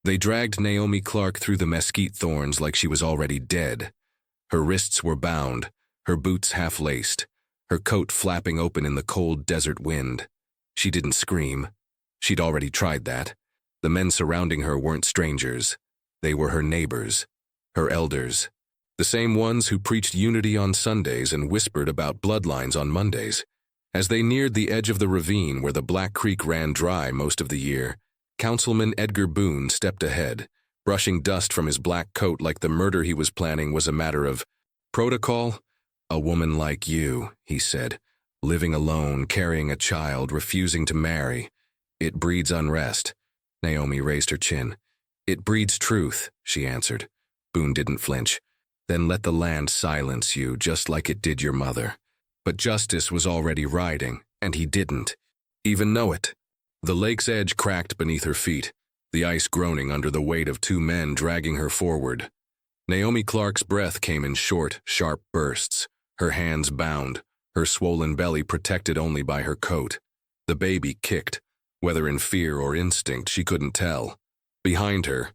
They dragged Naomi Clark through the mesquite thorns like she was already dead. Her wrists were bound, her boots half-laced, her coat flapping open in the cold desert wind. She didn't scream. She'd already tried that. The men surrounding her weren't strangers. They were her neighbors, her elders, the same ones who preached unity on Sundays and whispered about bloodlines on Mondays. As they neared the edge of the ravine where the Black Creek ran dry most of the year, Councilman Edgar Boone stepped ahead, brushing dust from his black coat like the murder he was planning was a matter of protocol. "A woman like you," he said, "living alone, carrying a child, refusing to marry. It breeds unrest." Naomi raised her chin. "It breeds truth," she answered. Boone didn't flinch. "Then let the land silence you, just like it did your mother." But justice was already riding, and he didn't even know it. The lake's edge cracked beneath her feet, the ice groaning under the weight of two men dragging her forward. Naomi Clark's breath came in short, sharp bursts, her hands bound, her swollen belly protected only by her coat. The baby kicked, whether in fear or instinct, she couldn't tell. Behind her,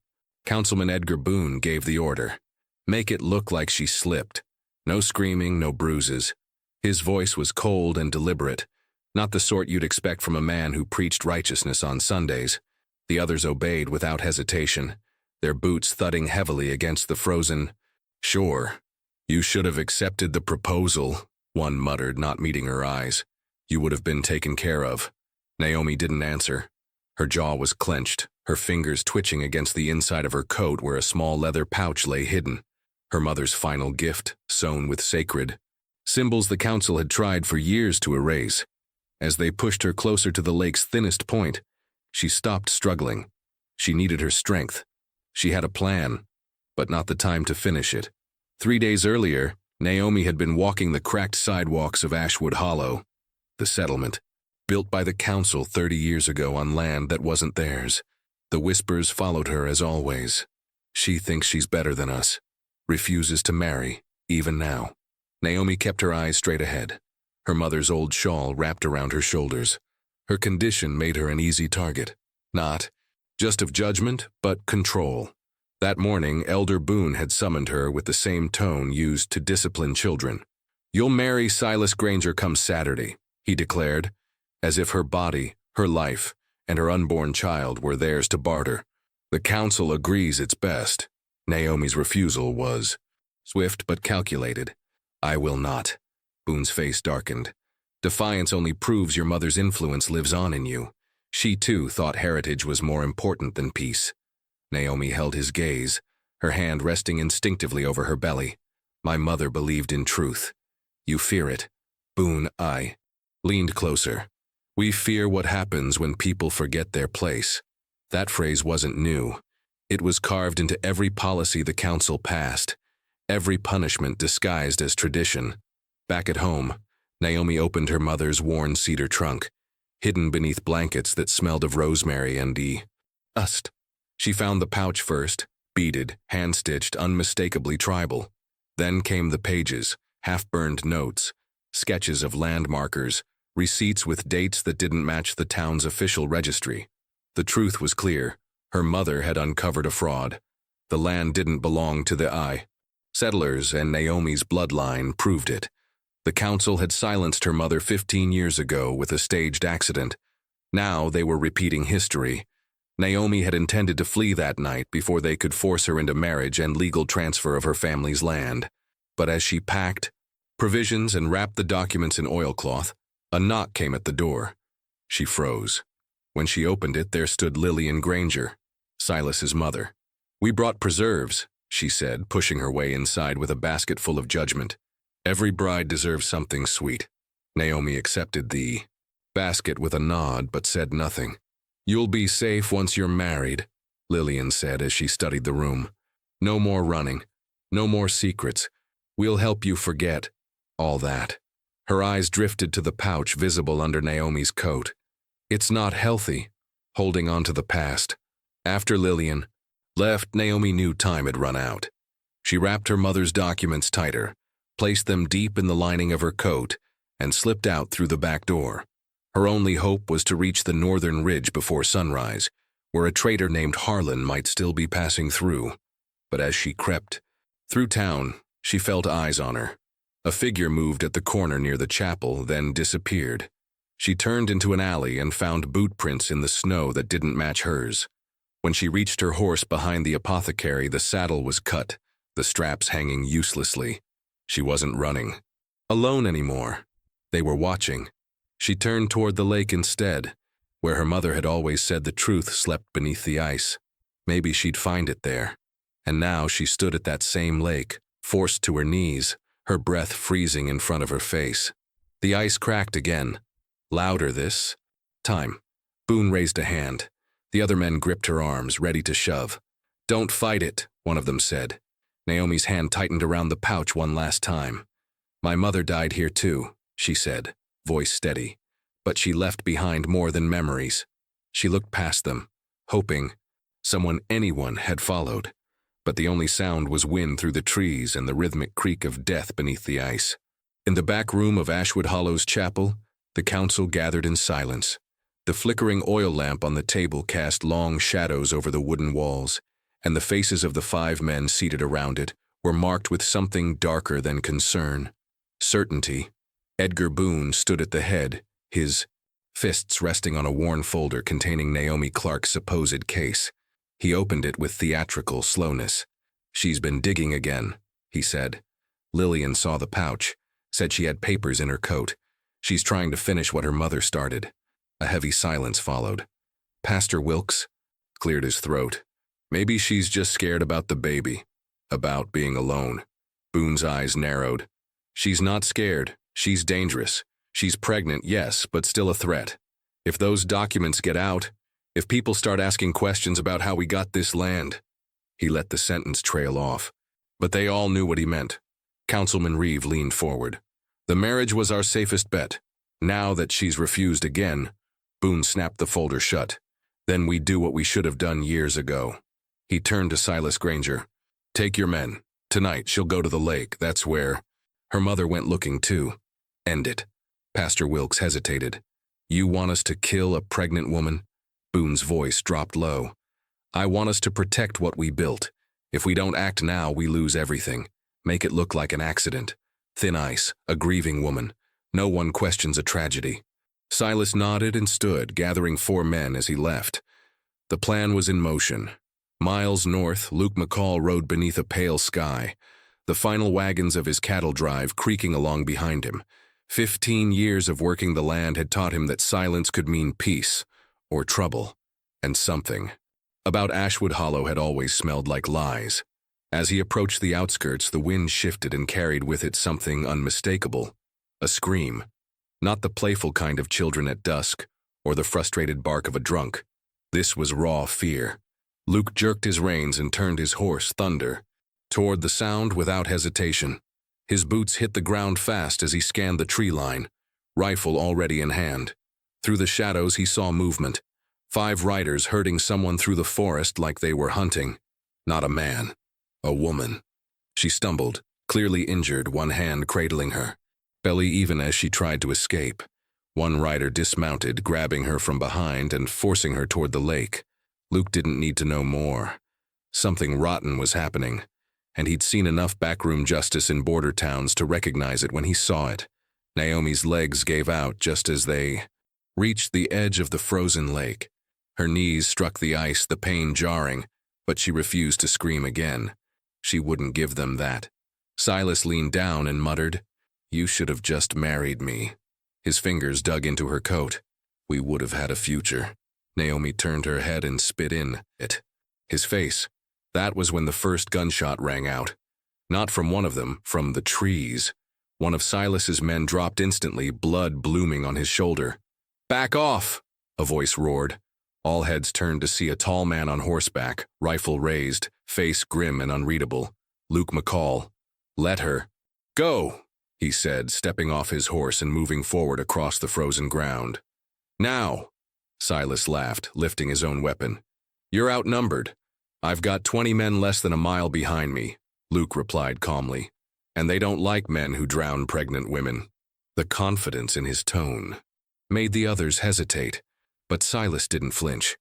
Councilman Edgar Boone gave the order. Make it look like she slipped. No screaming, no bruises. His voice was cold and deliberate, not the sort you'd expect from a man who preached righteousness on Sundays. The others obeyed without hesitation, their boots thudding heavily against the frozen. "Sure, you should have accepted the proposal," one muttered, not meeting her eyes. "You would have been taken care of." Naomi didn't answer. Her jaw was clenched, her fingers twitching against the inside of her coat where a small leather pouch lay hidden. Her mother's final gift, sewn with sacred symbols the council had tried for years to erase. As they pushed her closer to the lake's thinnest point, she stopped struggling. She needed her strength. She had a plan, but not the time to finish it. 3 days earlier, Naomi had been walking the cracked sidewalks of Ashwood Hollow, the settlement, built by the council 30 years ago on land that wasn't theirs. The whispers followed her as always. "She thinks she's better than us. Refuses to marry, even now." Naomi kept her eyes straight ahead, her mother's old shawl wrapped around her shoulders. Her condition made her an easy target, not just of judgment, but control. That morning, Elder Boone had summoned her with the same tone used to discipline children. "You'll marry Silas Granger come Saturday," he declared, as if her body, her life, and her unborn child were theirs to barter. "The council agrees it's best." Naomi's refusal was swift but calculated. "I will not." Boone's face darkened. "Defiance only proves your mother's influence lives on in you." She, too, thought heritage was more important than peace. Naomi held his gaze, her hand resting instinctively over her belly. "My mother believed in truth. You fear it." Boone, I leaned closer. "We fear what happens when people forget their place." That phrase wasn't new. It was carved into every policy the council passed, every punishment disguised as tradition. Back at home, Naomi opened her mother's worn cedar trunk, hidden beneath blankets that smelled of rosemary and dust. She found the pouch first, beaded, hand-stitched, unmistakably tribal. Then came the pages, half-burned notes, sketches of landmarkers, receipts with dates that didn't match the town's official registry. The truth was clear. Her mother had uncovered a fraud. The land didn't belong to the settlers, and Naomi's bloodline proved it. The council had silenced her mother 15 years ago with a staged accident. Now they were repeating history. Naomi had intended to flee that night before they could force her into marriage and legal transfer of her family's land. But as she packed provisions and wrapped the documents in oilcloth, a knock came at the door. She froze. When she opened it, there stood Lillian Granger, Silas's mother. "We brought preserves," she said, pushing her way inside with a basket full of judgment. "Every bride deserves something sweet." Naomi accepted the basket with a nod, but said nothing. "You'll be safe once you're married," Lillian said as she studied the room. "No more running. No more secrets. We'll help you forget all that." Her eyes drifted to the pouch visible under Naomi's coat. "It's not healthy, holding on to the past." After Lillian left, Naomi knew time had run out. She wrapped her mother's documents tighter, placed them deep in the lining of her coat, and slipped out through the back door. Her only hope was to reach the northern ridge before sunrise, where a trader named Harlan might still be passing through. But as she crept through town, she felt eyes on her. A figure moved at the corner near the chapel, then disappeared. She turned into an alley and found boot prints in the snow that didn't match hers. When she reached her horse behind the apothecary, the saddle was cut, the straps hanging uselessly. She wasn't running alone anymore. They were watching. She turned toward the lake instead, where her mother had always said the truth slept beneath the ice. Maybe she'd find it there. And now she stood at that same lake, forced to her knees, her breath freezing in front of her face. The ice cracked again. Louder this time. Boone raised a hand. The other men gripped her arms, ready to shove. "Don't fight it," one of them said. Naomi's hand tightened around the pouch one last time. "My mother died here too," she said, voice steady. But she left behind more than memories. She looked past them, hoping anyone had followed. But the only sound was wind through the trees and the rhythmic creak of death beneath the ice. In the back room of Ashwood Hollow's chapel, the council gathered in silence. The flickering oil lamp on the table cast long shadows over the wooden walls, and the faces of the 5 men seated around it were marked with something darker than concern. Certainty. Edgar Boone stood at the head, his fists resting on a worn folder containing Naomi Clark's supposed case. He opened it with theatrical slowness. "She's been digging again," he said. Lillian saw the pouch, said she had papers in her coat. "She's trying to finish what her mother started." A heavy silence followed. Pastor Wilkes cleared his throat. "Maybe she's just scared about the baby, about being alone." Boone's eyes narrowed. "She's not scared. She's dangerous. She's pregnant, yes, but still a threat. If those documents get out, if people start asking questions about how we got this land." He let the sentence trail off. But they all knew what he meant. Councilman Reeve leaned forward. "The marriage was our safest bet. Now that she's refused again," Boone snapped the folder shut. "Then we do what we should have done years ago." He turned to Silas Granger. "Take your men. Tonight she'll go to the lake. That's where her mother went looking too. End it." Pastor Wilkes hesitated. "You want us to kill a pregnant woman?" Boone's voice dropped low. "I want us to protect what we built. If we don't act now, we lose everything. Make it look like an accident. Thin ice, a grieving woman. No one questions a tragedy." Silas nodded and stood, gathering 4 men as he left. The plan was in motion. Miles north, Luke McCall rode beneath a pale sky, the final wagons of his cattle drive creaking along behind him. 15 years of working the land had taught him that silence could mean peace, or trouble, and something about Ashwood Hollow had always smelled like lies. As he approached the outskirts, the wind shifted and carried with it something unmistakable. A scream. Not the playful kind of children at dusk, or the frustrated bark of a drunk. This was raw fear. Luke jerked his reins and turned his horse, Thunder, toward the sound without hesitation. His boots hit the ground fast as he scanned the tree line, rifle already in hand. Through the shadows he saw movement. 5 riders herding someone through the forest like they were hunting. Not a man. A woman. She stumbled, clearly injured, one hand cradling her, belly even as she tried to escape. One rider dismounted, grabbing her from behind and forcing her toward the lake. Luke didn't need to know more. Something rotten was happening, and he'd seen enough backroom justice in border towns to recognize it when he saw it. Naomi's legs gave out just as they reached the edge of the frozen lake. Her knees struck the ice, the pain jarring, but she refused to scream again. She wouldn't give them that. Silas leaned down and muttered, "You should have just married me." His fingers dug into her coat. "We would have had a future." Naomi turned her head and spit in it. His face. That was when the first gunshot rang out. Not from one of them, from the trees. One of Silas's men dropped instantly, blood blooming on his shoulder. "Back off!" a voice roared. All heads turned to see a tall man on horseback, rifle raised, face grim and unreadable. Luke McCall. "Let her go," he said, stepping off his horse and moving forward across the frozen ground. "Now," Silas laughed, lifting his own weapon. "You're outnumbered. I've got 20 men less than a mile behind me," Luke replied calmly. "And they don't like men who drown pregnant women." The confidence in his tone made the others hesitate, but Silas didn't flinch.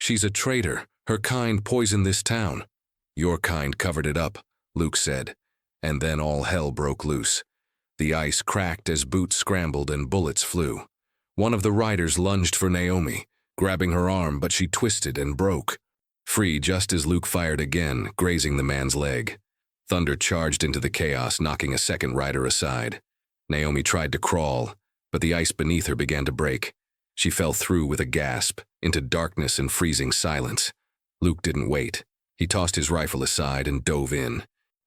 She's a traitor. Her kind poisoned this town. Your kind covered it up, Luke said. And then all hell broke loose. The ice cracked as boots scrambled and bullets flew. One of the riders lunged for Naomi, grabbing her arm, but she twisted and broke. Free just as Luke fired again, grazing the man's leg. Thunder charged into the chaos, knocking a second rider aside. Naomi tried to crawl, but the ice beneath her began to break. She fell through with a gasp, into darkness and freezing silence. Luke didn't wait. He tossed his rifle aside and dove in.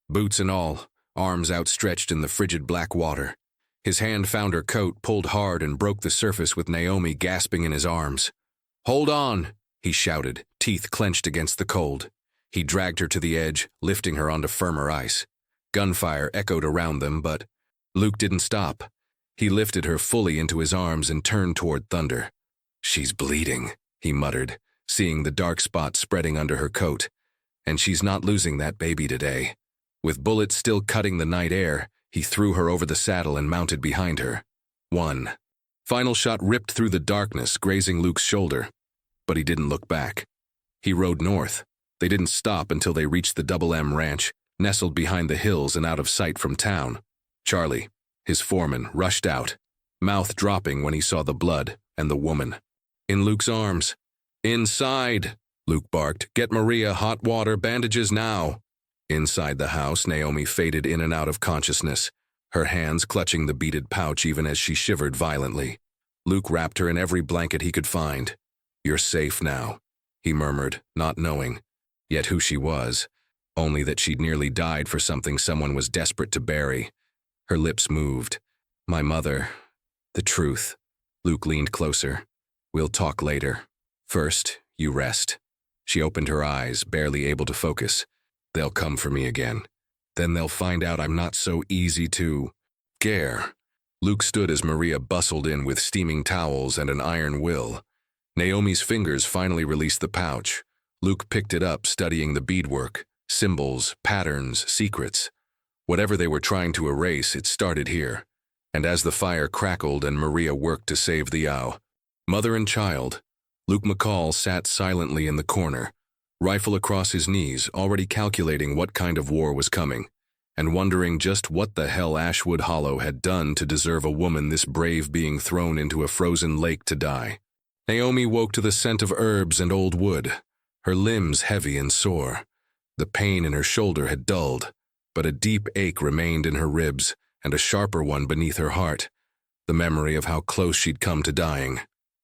Boots and all, arms outstretched in the frigid black water. His hand found her coat, pulled hard, and broke the surface with Naomi gasping in his arms. "Hold on!" he shouted, teeth clenched against the cold. He dragged her to the edge, lifting her onto firmer ice. Gunfire echoed around them, but Luke didn't stop. He lifted her fully into his arms and turned toward Thunder. "She's bleeding," he muttered, seeing the dark spot spreading under her coat. "And she's not losing that baby today." With bullets still cutting the night air, he threw her over the saddle and mounted behind her. One final shot ripped through the darkness, grazing Luke's shoulder. But he didn't look back. He rode north. They didn't stop until they reached the Double M Ranch, nestled behind the hills and out of sight from town. Charlie, his foreman, rushed out, mouth dropping when he saw the blood and the woman. In Luke's arms. "Inside!" Luke barked. "Get Maria hot water, bandages now!" Inside the house, Naomi faded in and out of consciousness, her hands clutching the beaded pouch even as she shivered violently. Luke wrapped her in every blanket he could find. "You're safe now," he murmured, not knowing. Yet who she was, only that she'd nearly died for something someone was desperate to bury. Her lips moved. "My mother. The truth." Luke leaned closer. "We'll talk later. First, you rest." She opened her eyes, barely able to focus. "They'll come for me again. Then they'll find out I'm not so easy to scare." Luke stood as Maria bustled in with steaming towels and an iron will. Naomi's fingers finally released the pouch. Luke picked it up, studying the beadwork, symbols, patterns, secrets. Whatever they were trying to erase, it started here. And as the fire crackled and Maria worked to save the owl, mother and child, Luke McCall sat silently in the corner, rifle across his knees, already calculating what kind of war was coming, and wondering just what the hell Ashwood Hollow had done to deserve a woman this brave being thrown into a frozen lake to die. Naomi woke to the scent of herbs and old wood, her limbs heavy and sore. The pain in her shoulder had dulled, but a deep ache remained in her ribs and a sharper one beneath her heart, the memory of how close she'd come to dying.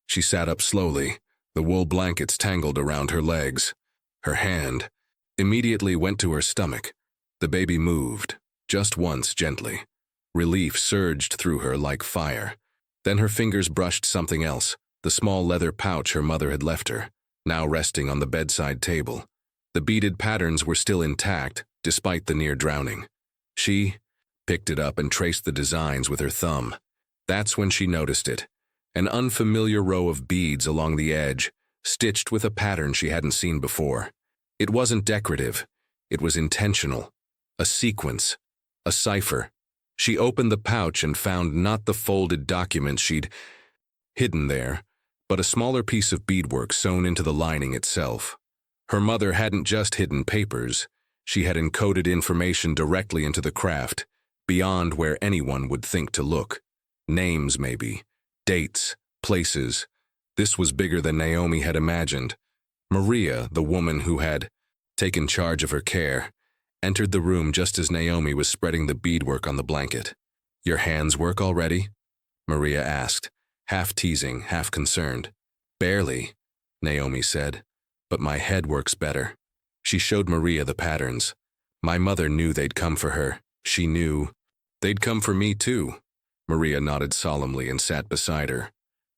She sat up slowly, the wool blankets tangled around her legs. Her hand immediately went to her stomach. The baby moved, just once gently. Relief surged through her like fire. Then her fingers brushed something else, the small leather pouch her mother had left her, now resting on the bedside table. The beaded patterns were still intact, despite the near drowning. She picked it up and traced the designs with her thumb. That's when she noticed it. An unfamiliar row of beads along the edge, stitched with a pattern she hadn't seen before. It wasn't decorative. It was intentional. A sequence. A cipher. She opened the pouch and found not the folded document she'd hidden there, but a smaller piece of beadwork sewn into the lining itself. Her mother hadn't just hidden papers. She had encoded information directly into the craft, beyond where anyone would think to look. Names, maybe. Dates. Places. This was bigger than Naomi had imagined. Maria, the woman who had taken charge of her care, entered the room just as Naomi was spreading the beadwork on the blanket. "Your hands work already?" Maria asked, half teasing, half concerned. "Barely," Naomi said, "but my head works better." She showed Maria the patterns. "My mother knew they'd come for her. She knew they'd come for me too." Maria nodded solemnly and sat beside her.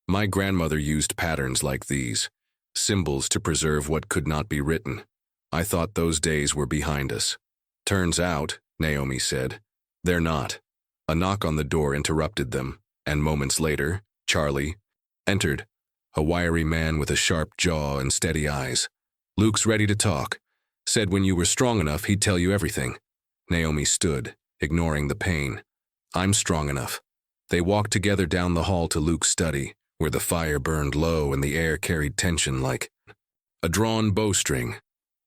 "My grandmother used patterns like these, symbols to preserve what could not be written. I thought those days were behind us. Turns out," Naomi said, "they're not." A knock on the door interrupted them, and moments later, Charlie entered, a wiry man with a sharp jaw and steady eyes. "Luke's ready to talk. Said when you were strong enough, he'd tell you everything." Naomi stood, ignoring the pain. "I'm strong enough." They walked together down the hall to Luke's study, where the fire burned low and the air carried tension like A drawn bowstring.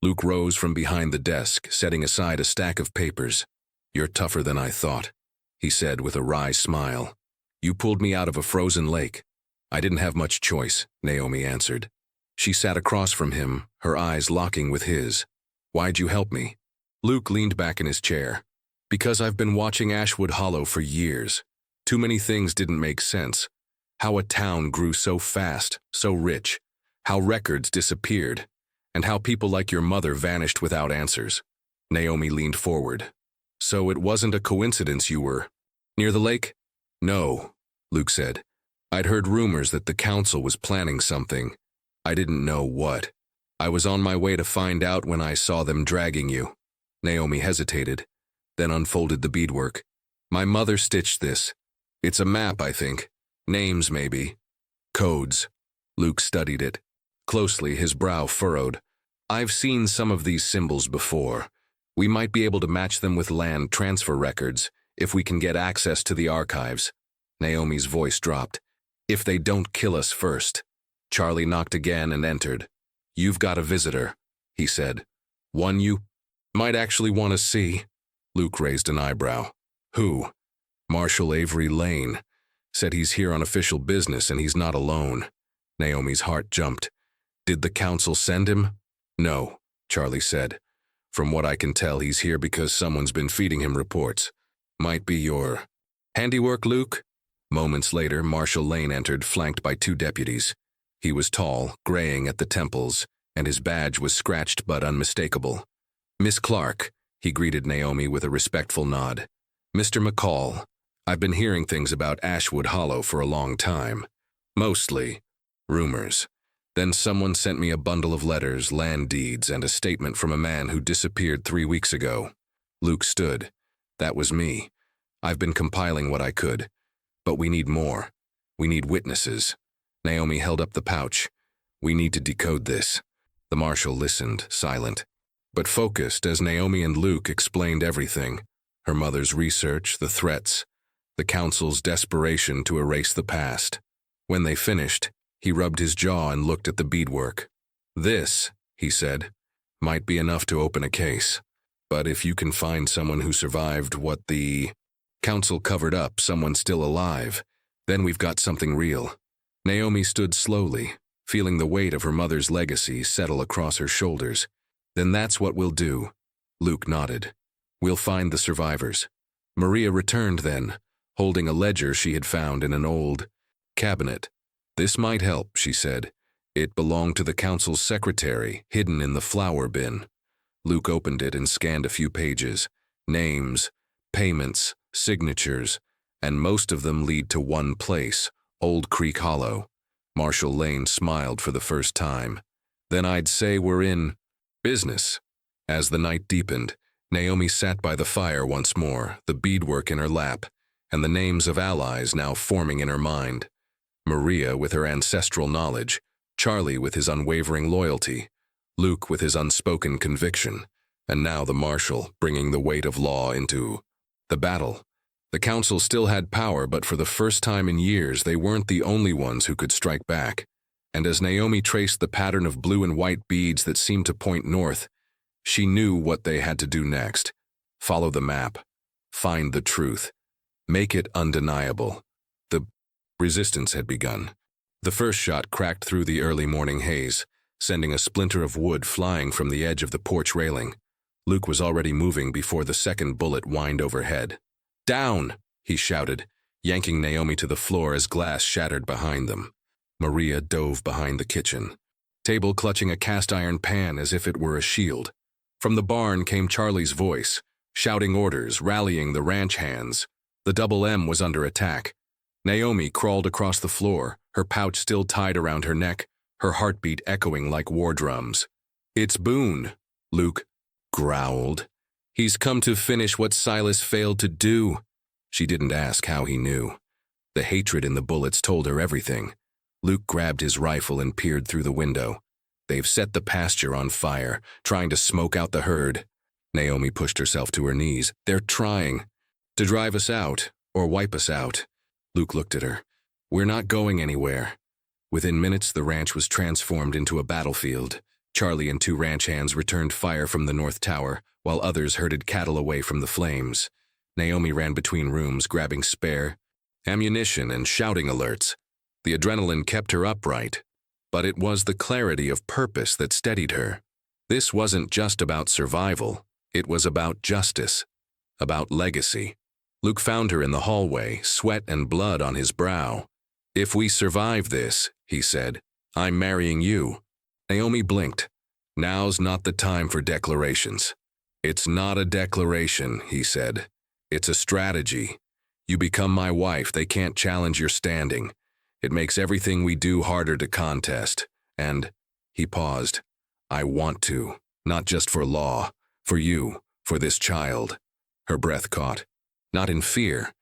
Luke rose from behind the desk, setting aside a stack of papers. "You're tougher than I thought," he said with a wry smile. "You pulled me out of a frozen lake." "I didn't have much choice," Naomi answered. She sat across from him, her eyes locking with his. "Why'd you help me?" Luke leaned back in his chair. "Because I've been watching Ashwood Hollow for years. Too many things didn't make sense. How a town grew so fast, so rich. How records disappeared. And how people like your mother vanished without answers." Naomi leaned forward. "So it wasn't a coincidence you were near the lake?" "No," Luke said. "I'd heard rumors that the council was planning something. I didn't know what. I was on my way to find out when I saw them dragging you." Naomi hesitated, then unfolded the beadwork. "My mother stitched this. It's a map, I think. Names, maybe. Codes." Luke studied it. Closely, his brow furrowed. "I've seen some of these symbols before. We might be able to match them with land transfer records, if we can get access to the archives." Naomi's voice dropped. "If they don't kill us first." Charlie knocked again and entered. "You've got a visitor," he said. "One you might actually want to see." Luke raised an eyebrow. "Who?" "Marshal Avery Lane. Said he's here on official business and he's not alone." Naomi's heart jumped. "Did the council send him?" "No," Charlie said. "From what I can tell, he's here because someone's been feeding him reports. Might be your handiwork, Luke?" Moments later, Marshal Lane entered, flanked by 2 deputies. He was tall, graying at the temples, and his badge was scratched but unmistakable. "Miss Clark," he greeted Naomi with a respectful nod. "Mr. McCall, I've been hearing things about Ashwood Hollow for a long time. Mostly rumors. Then someone sent me a bundle of letters, land deeds, and a statement from a man who disappeared 3 weeks ago." Luke stood. "That was me. I've been compiling what I could. But we need more. We need witnesses." Naomi held up the pouch. "We need to decode this." The marshal listened, silent, but focused as Naomi and Luke explained everything. Her mother's research, the threats, the council's desperation to erase the past. When they finished, he rubbed his jaw and looked at the beadwork. "This," he said, "might be enough to open a case. But if you can find someone who survived what the council covered up, someone still alive, then we've got something real." Naomi stood slowly, feeling the weight of her mother's legacy settle across her shoulders. "Then that's what we'll do." Luke nodded. "We'll find the survivors." Maria returned then, holding a ledger she had found in an old cabinet. "This might help," she said. "It belonged to the council's secretary, hidden in the flower bin." Luke opened it and scanned a few pages. Names, payments, signatures, and most of them lead to one place, Old Creek Hollow. Marshal Lane smiled for the first time. "Then I'd say we're in business." As the night deepened, Naomi sat by the fire once more, the beadwork in her lap, and the names of allies now forming in her mind. Maria with her ancestral knowledge, Charlie with his unwavering loyalty, Luke with his unspoken conviction, and now the marshal bringing the weight of law into the battle. The council still had power, but for the first time in years, they weren't the only ones who could strike back. And as Naomi traced the pattern of blue and white beads that seemed to point north, she knew what they had to do next. Follow the map. Find the truth. Make it undeniable. The resistance had begun. The first shot cracked through the early morning haze, sending a splinter of wood flying from the edge of the porch railing. Luke was already moving before the second bullet whined overhead. "Down!" he shouted, yanking Naomi to the floor as glass shattered behind them. Maria dove behind the kitchen table, clutching a cast-iron pan as if it were a shield. From the barn came Charlie's voice, shouting orders, rallying the ranch hands. The Double M was under attack. Naomi crawled across the floor, her pouch still tied around her neck, her heartbeat echoing like war drums. "It's Boone," Luke growled. "He's come to finish what Silas failed to do." She didn't ask how he knew. The hatred in the bullets told her everything. Luke grabbed his rifle and peered through the window. "They've set the pasture on fire, trying to smoke out the herd." Naomi pushed herself to her knees. "They're trying to drive us out, or wipe us out." Luke looked at her. "We're not going anywhere." Within minutes, the ranch was transformed into a battlefield. Charlie and two ranch hands returned fire from the north tower, while others herded cattle away from the flames. Naomi ran between rooms, grabbing spare ammunition and shouting alerts. The adrenaline kept her upright, but it was the clarity of purpose that steadied her. This wasn't just about survival, it was about justice, about legacy. Luke found her in the hallway, sweat and blood on his brow. "If we survive this," he said, "I'm marrying you." Naomi blinked. "Now's not the time for declarations." "It's not a declaration," he said. "It's a strategy. You become my wife, they can't challenge your standing. It makes everything we do harder to contest. And," he paused, "I want to, not just for law, for you, for this child." Her breath caught, not in fear,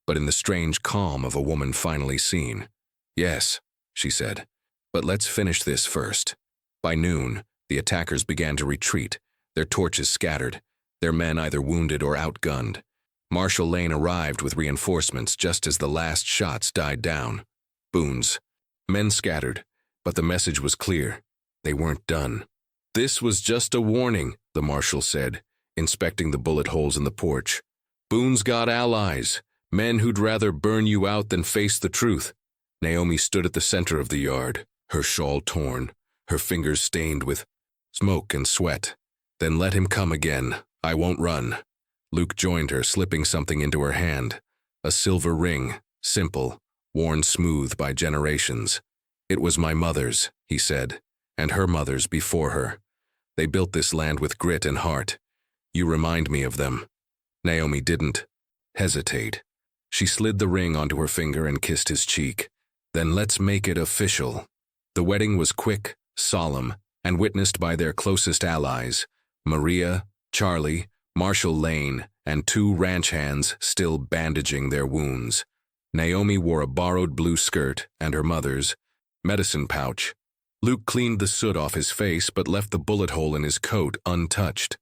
but in the strange calm of a woman finally seen. "Yes," she said, "but let's finish this first." By noon, the attackers began to retreat, their torches scattered, their men either wounded or outgunned. Marshall Lane arrived with reinforcements just as the last shots died down. Boone's men scattered, but the message was clear. They weren't done. "This was just a warning," the marshal said, inspecting the bullet holes in the porch. "Boone's got allies, men who'd rather burn you out than face the truth." Naomi stood at the center of the yard, her shawl torn, her fingers stained with smoke and sweat. "Then let him come again. I won't run." Luke joined her, slipping something into her hand. A silver ring, simple, worn smooth by generations. "It was my mother's," he said, "and her mother's before her. They built this land with grit and heart. You remind me of them." Naomi didn't hesitate. She slid the ring onto her finger and kissed his cheek. "Then let's make it official." The wedding was quick, solemn, and witnessed by their closest allies, Maria, Charlie, Marshall Lane, and two ranch hands still bandaging their wounds. Naomi wore a borrowed blue skirt and her mother's medicine pouch. Luke cleaned the soot off his face but left the bullet hole in his coat untouched.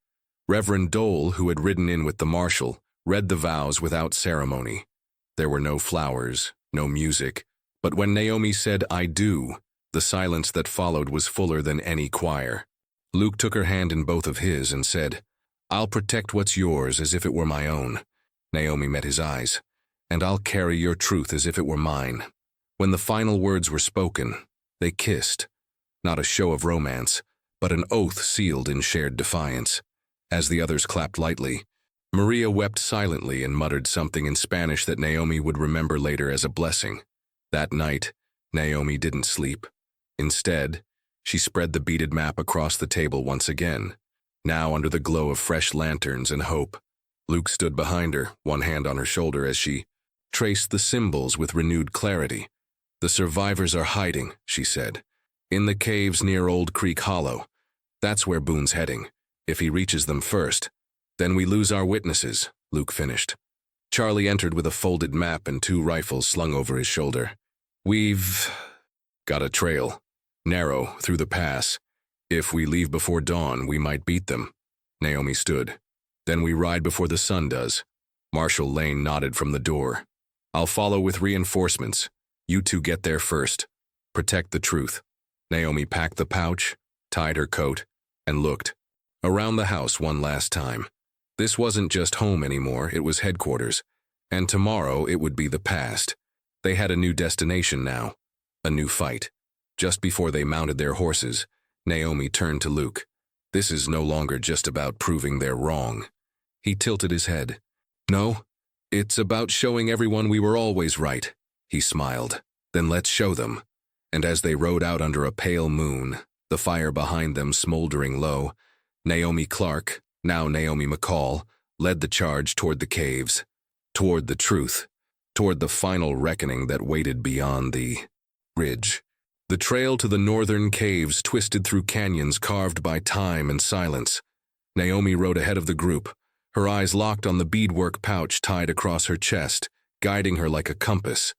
Reverend Dole, who had ridden in with the marshal, read the vows without ceremony. There were no flowers, no music, but when Naomi said, "I do," the silence that followed was fuller than any choir. Luke took her hand in both of his and said, "I'll protect what's yours as if it were my own." Naomi met his eyes. "And I'll carry your truth as if it were mine." When the final words were spoken, they kissed. Not a show of romance, but an oath sealed in shared defiance. As the others clapped lightly, Maria wept silently and muttered something in Spanish that Naomi would remember later as a blessing. That night, Naomi didn't sleep. Instead, she spread the beaded map across the table once again, now under the glow of fresh lanterns and hope. Luke stood behind her, one hand on her shoulder as she traced the symbols with renewed clarity. "The survivors are hiding," she said, "in the caves near Old Creek Hollow. That's where Boone's heading. If he reaches them first, then we lose our witnesses," Luke finished. Charlie entered with a folded map and two rifles slung over his shoulder. "We've got a trail. Narrow, through the pass. If we leave before dawn, we might beat them." Naomi stood. "Then we ride before the sun does." Marshall Lane nodded from the door. "I'll follow with reinforcements. You two get there first. Protect the truth." Naomi packed the pouch, tied her coat, and looked around the house one last time. This wasn't just home anymore, it was headquarters. And tomorrow it would be the past. They had a new destination now. A new fight. Just before they mounted their horses, Naomi turned to Luke. "This is no longer just about proving they're wrong." He tilted his head. "No, it's about showing everyone we were always right." He smiled. "Then let's show them." And as they rode out under a pale moon, the fire behind them smoldering low, Naomi Clark, now Naomi McCall, led the charge toward the caves, toward the truth, toward the final reckoning that waited beyond the ridge. The trail to the northern caves twisted through canyons carved by time and silence. Naomi rode ahead of the group, her eyes locked on the beadwork pouch tied across her chest, guiding her like a compass.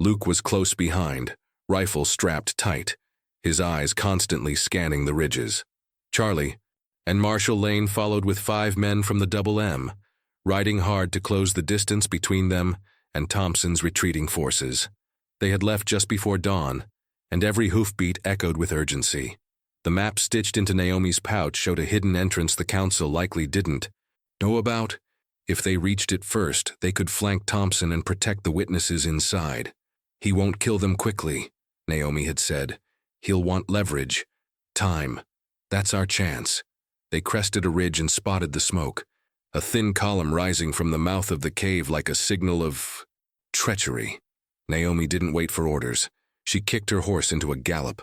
Luke was close behind, rifle strapped tight, his eyes constantly scanning the ridges. Charlie and Marshall Lane followed with 5 men from the Double M, riding hard to close the distance between them and Thompson's retreating forces. They had left just before dawn, and every hoofbeat echoed with urgency. The map stitched into Naomi's pouch showed a hidden entrance the council likely didn't know about. If they reached it first, they could flank Thompson and protect the witnesses inside. He won't kill them quickly, Naomi had said. He'll want leverage. Time. That's our chance. They crested a ridge and spotted the smoke, a thin column rising from the mouth of the cave like a signal of treachery. Naomi didn't wait for orders. She kicked her horse into a gallop.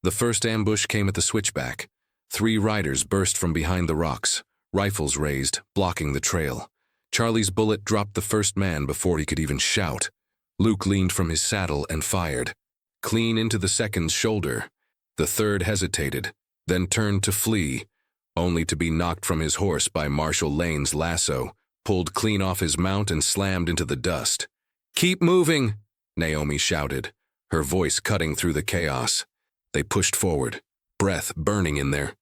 The first ambush came at the switchback. 3 riders burst from behind the rocks, rifles raised, blocking the trail. Charlie's bullet dropped the first man before he could even shout. Luke leaned from his saddle and fired, clean into the second's shoulder. The third hesitated, then turned to flee, only to be knocked from his horse by Marshal Lane's lasso, pulled clean off his mount and slammed into the dust. "Keep moving," Naomi shouted, her voice cutting through the chaos. They pushed forward, breath burning in their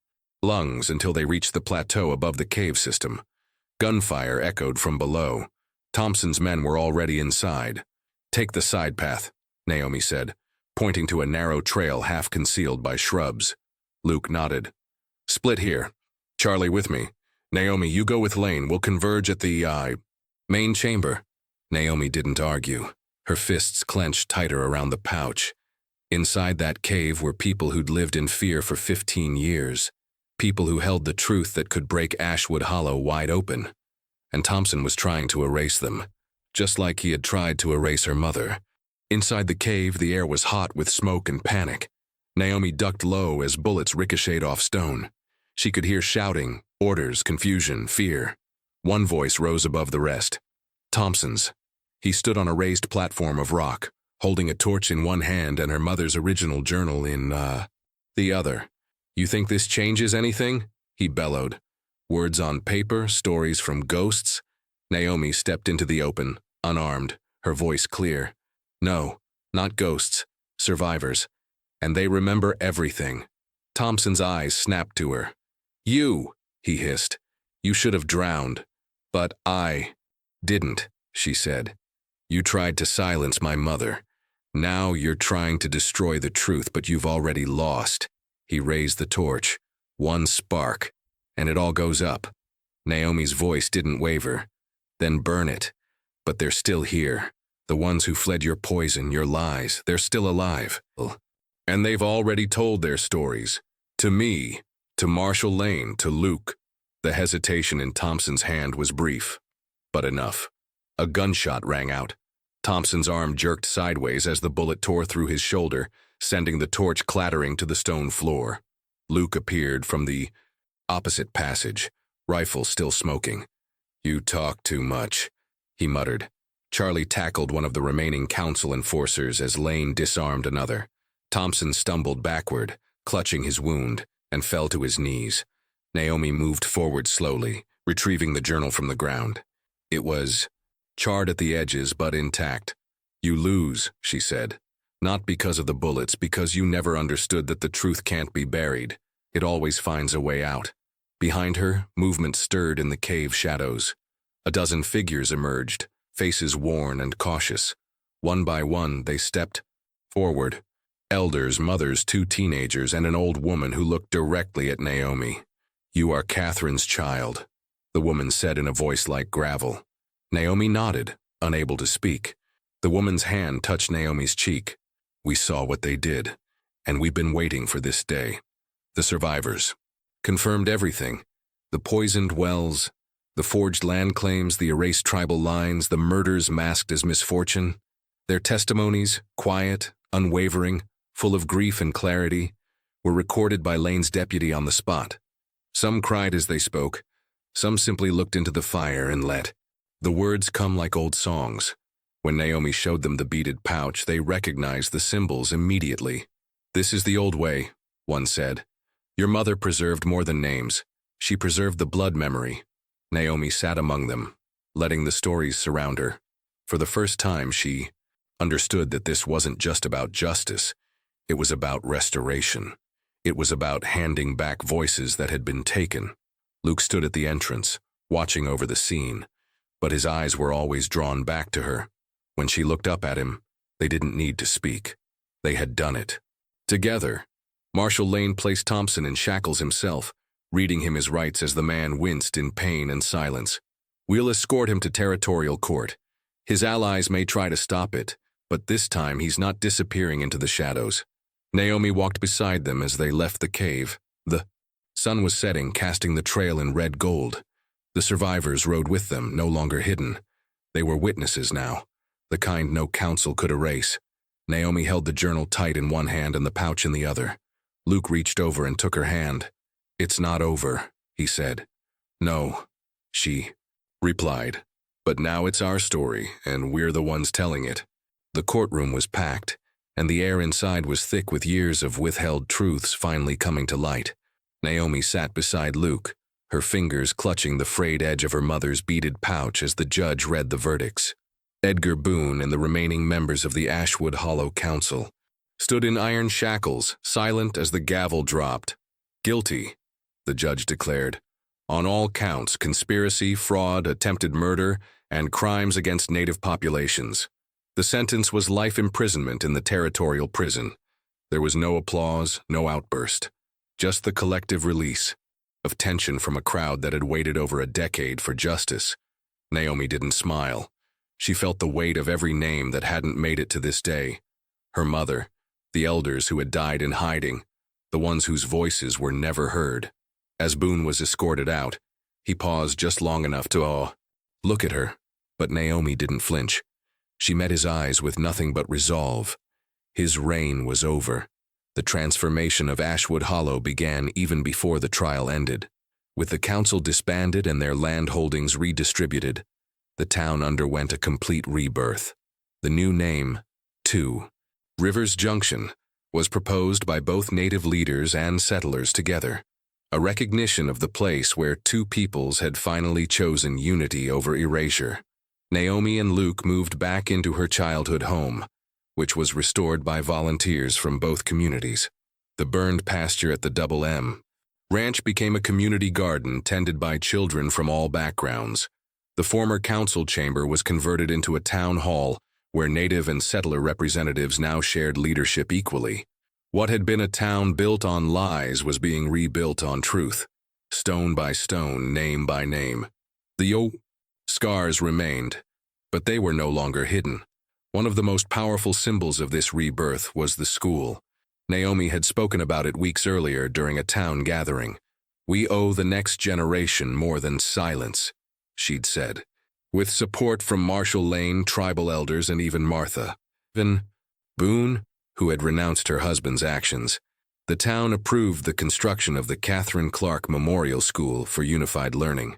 lungs until they reached the plateau above the cave system. Gunfire echoed from below. Thompson's men were already inside. "Take the side path," Naomi said, pointing to a narrow trail half concealed by shrubs. Luke nodded. "Split here. Charlie with me. Naomi, you go with Lane. We'll converge at the, main chamber." Naomi didn't argue. Her fists clenched tighter around the pouch. Inside that cave were people who'd lived in fear for 15 years. People who held the truth that could break Ashwood Hollow wide open. And Thompson was trying to erase them, just like he had tried to erase her mother. Inside the cave, the air was hot with smoke and panic. Naomi ducked low as bullets ricocheted off stone. She could hear shouting, orders, confusion, fear. One voice rose above the rest. Thompson's. He stood on a raised platform of rock, holding a torch in one hand and her mother's original journal in, the other. "You think this changes anything?" he bellowed. Words on paper, stories from ghosts. Naomi stepped into the open, unarmed, her voice clear. "No, not ghosts, survivors. And they remember everything." Thompson's eyes snapped to her. "You," he hissed. "You should have drowned. But I didn't," she said. "You tried to silence my mother. Now you're trying to destroy the truth, but you've already lost." He raised the torch. One spark, and it all goes up. Naomi's voice didn't waver. "Then burn it. But they're still here. The ones who fled your poison, your lies, they're still alive. And they've already told their stories. To me, to Marshal Lane, to Luke." The hesitation in Thompson's hand was brief, but enough. A gunshot rang out. Thompson's arm jerked sideways as the bullet tore through his shoulder, sending the torch clattering to the stone floor. Luke appeared from the opposite passage, rifle still smoking. "You talk too much," he muttered. Charlie tackled one of the remaining council enforcers as Lane disarmed another. Thompson stumbled backward, clutching his wound, and fell to his knees. Naomi moved forward slowly, retrieving the journal from the ground. It was charred at the edges but intact. "You lose," she said. "Not because of the bullets, because you never understood that the truth can't be buried. It always finds a way out." Behind her, movement stirred in the cave shadows. A dozen figures emerged, faces worn and cautious. One by one, they stepped forward. Elders, mothers, 2 teenagers, and an old woman who looked directly at Naomi. "You are Catherine's child," the woman said in a voice like gravel. Naomi nodded, unable to speak. The woman's hand touched Naomi's cheek. "We saw what they did, and we've been waiting for this day." The survivors confirmed everything. The poisoned wells, the forged land claims, the erased tribal lines, the murders masked as misfortune. Their testimonies, quiet, unwavering, full of grief and clarity, were recorded by Lane's deputy on the spot. Some cried as they spoke. Some simply looked into the fire and let the words come like old songs. When Naomi showed them the beaded pouch, they recognized the symbols immediately. "This is the old way," one said. "Your mother preserved more than names. She preserved the blood memory." Naomi sat among them, letting the stories surround her. For the first time, she understood that this wasn't just about justice. It was about restoration. It was about handing back voices that had been taken. Luke stood at the entrance, watching over the scene, but his eyes were always drawn back to her. When she looked up at him, they didn't need to speak. They had done it. Together, Marshal Lane placed Thompson in shackles himself, reading him his rights as the man winced in pain and silence. "We'll escort him to territorial court. His allies may try to stop it, but this time he's not disappearing into the shadows." Naomi walked beside them as they left the cave. The sun was setting, casting the trail in red gold. The survivors rode with them, no longer hidden. They were witnesses now, the kind no counsel could erase. Naomi held the journal tight in one hand and the pouch in the other. Luke reached over and took her hand. "It's not over," he said. "No," she replied. "But now it's our story, and we're the ones telling it." The courtroom was packed, and the air inside was thick with years of withheld truths finally coming to light. Naomi sat beside Luke, her fingers clutching the frayed edge of her mother's beaded pouch as the judge read the verdicts. Edgar Boone and the remaining members of the Ashwood Hollow Council stood in iron shackles, silent as the gavel dropped. "Guilty," the judge declared, "on all counts: conspiracy, fraud, attempted murder, and crimes against native populations." The sentence was life imprisonment in the territorial prison. There was no applause, no outburst, just the collective release of tension from a crowd that had waited over a decade for justice. Naomi didn't smile. She felt the weight of every name that hadn't made it to this day. Her mother, the elders who had died in hiding, the ones whose voices were never heard. As Boone was escorted out, he paused just long enough to look at her, but Naomi didn't flinch. She met his eyes with nothing but resolve. His reign was over. The transformation of Ashwood Hollow began even before the trial ended. With the council disbanded and their land holdings redistributed, the town underwent a complete rebirth. The new name, Two Rivers Junction, was proposed by both native leaders and settlers together, a recognition of the place where two peoples had finally chosen unity over erasure. Naomi and Luke moved back into her childhood home, which was restored by volunteers from both communities. The burned pasture at the Double M Ranch became a community garden tended by children from all backgrounds. The former council chamber was converted into a town hall where native and settler representatives now shared leadership equally. What had been a town built on lies was being rebuilt on truth, stone by stone, name by name. The scars remained, but they were no longer hidden. One of the most powerful symbols of this rebirth was the school. Naomi had spoken about it weeks earlier during a town gathering. "We owe the next generation more than silence," she'd said. With support from Marshal Lane, tribal elders, and even Martha Boone, who had renounced her husband's actions, the town approved the construction of the Catherine Clark Memorial School for Unified Learning.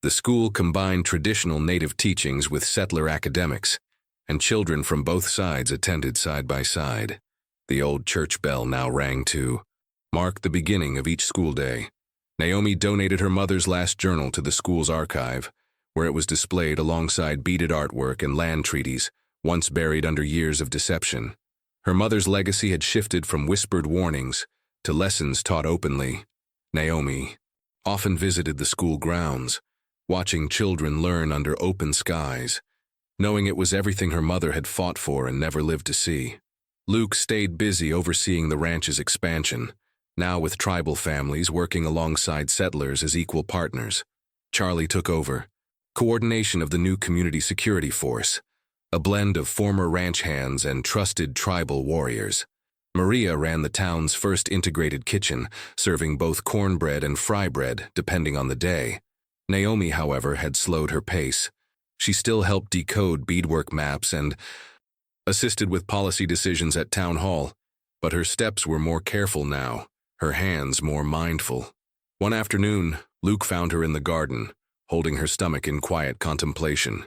The school combined traditional native teachings with settler academics, and children from both sides attended side by side. The old church bell now rang to mark the beginning of each school day. Naomi donated her mother's last journal to the school's archive, where it was displayed alongside beaded artwork and land treaties, once buried under years of deception. Her mother's legacy had shifted from whispered warnings to lessons taught openly. Naomi often visited the school grounds, watching children learn under open skies, knowing it was everything her mother had fought for and never lived to see. Luke stayed busy overseeing the ranch's expansion, now with tribal families working alongside settlers as equal partners. Charlie took over coordination of the new community security force, a blend of former ranch hands and trusted tribal warriors. Maria ran the town's first integrated kitchen, serving both cornbread and fry bread, depending on the day. Naomi, however, had slowed her pace. She still helped decode beadwork maps and assisted with policy decisions at town hall, but her steps were more careful now, her hands more mindful. One afternoon, Luke found her in the garden, holding her stomach in quiet contemplation.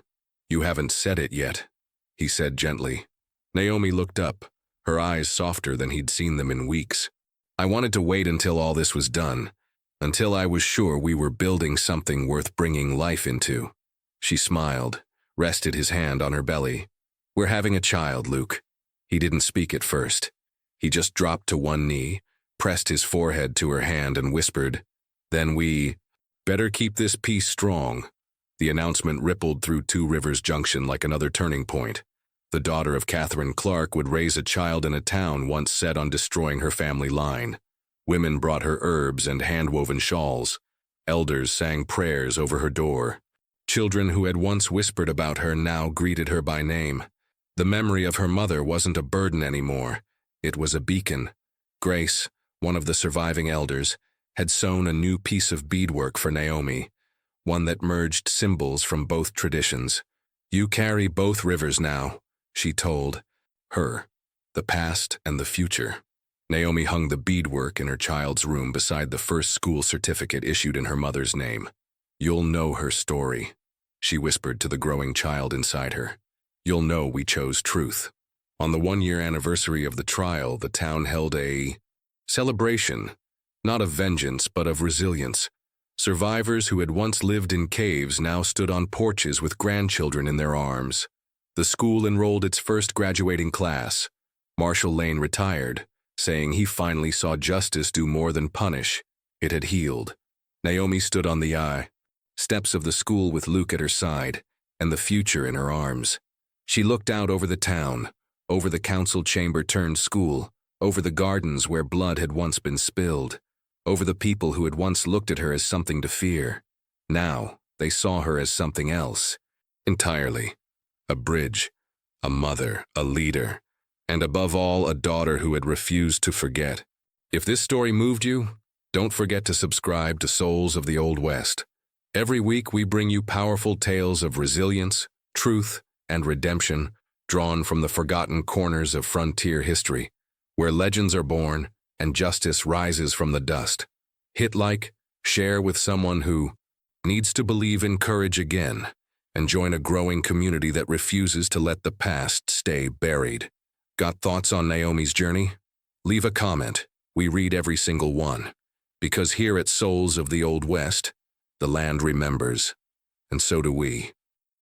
"You haven't said it yet," he said gently. Naomi looked up, her eyes softer than he'd seen them in weeks. "I wanted to wait until all this was done, until I was sure we were building something worth bringing life into." She smiled, rested his hand on her belly. "We're having a child, Luke." He didn't speak at first. He just dropped to one knee, pressed his forehead to her hand and whispered, "Then we better keep this peace strong." The announcement rippled through Two Rivers Junction like another turning point. The daughter of Catherine Clark would raise a child in a town once set on destroying her family line. Women brought her herbs and hand-woven shawls. Elders sang prayers over her door. Children who had once whispered about her now greeted her by name. The memory of her mother wasn't a burden anymore. It was a beacon. Grace, one of the surviving elders, had sewn a new piece of beadwork for Naomi, one that merged symbols from both traditions. "You carry both rivers now," she told her, "the past and the future." Naomi hung the beadwork in her child's room beside the first school certificate issued in her mother's name. "You'll know her story," she whispered to the growing child inside her. "You'll know we chose truth." On the one-year anniversary of the trial, the town held a celebration, not of vengeance but of resilience. Survivors who had once lived in caves now stood on porches with grandchildren in their arms. The school enrolled its first graduating class. Marshall Lane retired, saying he finally saw justice do more than punish. It had healed. Naomi stood on the steps of the school with Luke at her side and the future in her arms. She looked out over the town, over the council chamber turned school, over the gardens where blood had once been spilled, over the people who had once looked at her as something to fear. Now, they saw her as something else, entirely. A bridge, a mother, a leader, and above all, a daughter who had refused to forget. If this story moved you, don't forget to subscribe to Souls of the Old West. Every week we bring you powerful tales of resilience, truth, and redemption, drawn from the forgotten corners of frontier history, where legends are born and justice rises from the dust. Hit like, share with someone who needs to believe in courage again, and join a growing community that refuses to let the past stay buried. Got thoughts on Naomi's journey? Leave a comment. We read every single one. Because here at Souls of the Old West, the land remembers, and so do we.